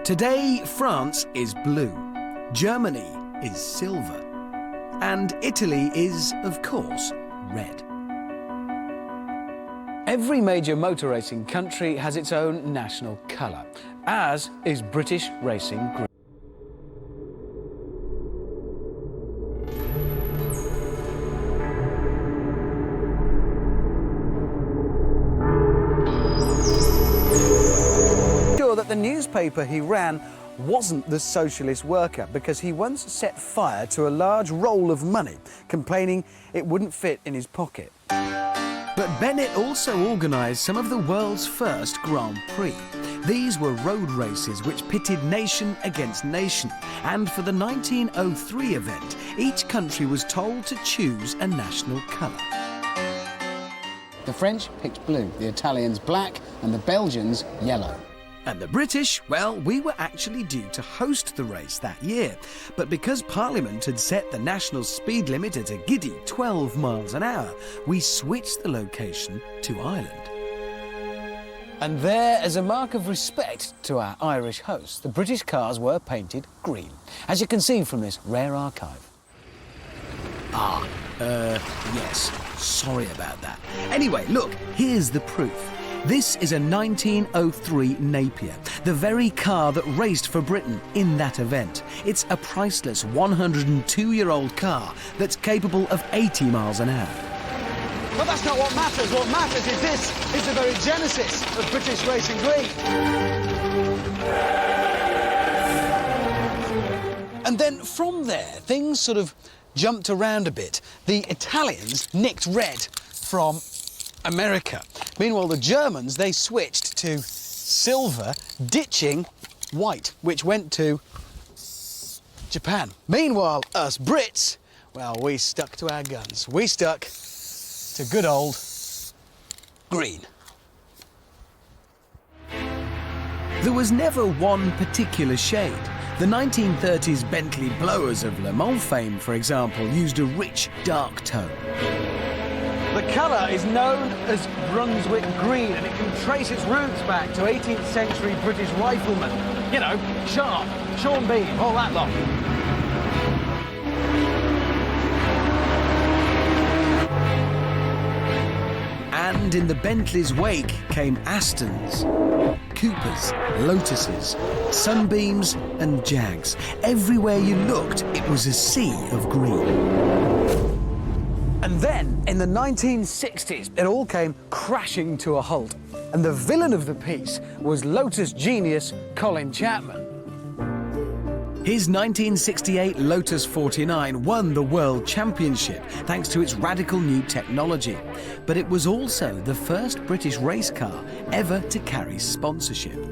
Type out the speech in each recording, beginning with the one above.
Today, France is blue, Germany is silver, and Italy is, of course, red. Every major motor racing country has its own national colour, as is British racing green. That the newspaper he ran wasn't the socialist worker, because he once set fire to a large roll of money, complaining it wouldn't fit in his pocket. But Bennett also organised some of the world's first Grand Prix. These were road races which pitted nation against nation, and for the 1903 event, each country was told to choose a national colour. The French picked blue, the Italians black, and the Belgians yellow. And the British, well, we were actually due to host the race that year. But because Parliament had set the national speed limit at a giddy 12 miles an hour, we switched the location to Ireland. And there, as a mark of respect to our Irish hosts, the British cars were painted green, as you can see from this rare archive. Yes, sorry about that. Anyway, look, here's the proof. This is a 1903 Napier, the very car that raced for Britain in that event. It's a priceless 102-year-old car that's capable of 80 miles an hour. But that's not what matters. What matters is this is the very genesis of British racing green. And then from there, things sort of jumped around a bit. The Italians nicked red from America. Meanwhile, the Germans, they switched to silver, ditching white, which went to Japan. Meanwhile, us Brits, well, we stuck to our guns. We stuck to good old green. There was never one particular shade. The 1930s Bentley Blowers of Le Mans fame, for example, used a rich, dark tone. The colour is known as Brunswick green, and it can trace its roots back to 18th century British riflemen. You know, Sharp, Sean Bean, all that lot. And in the Bentley's wake came Astons, Coopers, Lotuses, Sunbeams and Jags. Everywhere you looked, it was a sea of green. And then, in the 1960s, it all came crashing to a halt. And the villain of the piece was Lotus genius Colin Chapman. His 1968 Lotus 49 won the World Championship thanks to its radical new technology. But it was also the first British race car ever to carry sponsorship.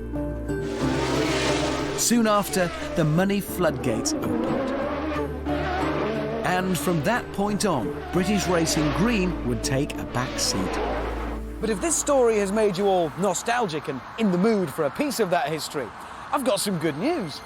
Soon after, the money floodgates opened. And from that point on, British racing green would take a back seat. But if this story has made you all nostalgic and in the mood for a piece of that history, I've got some good news.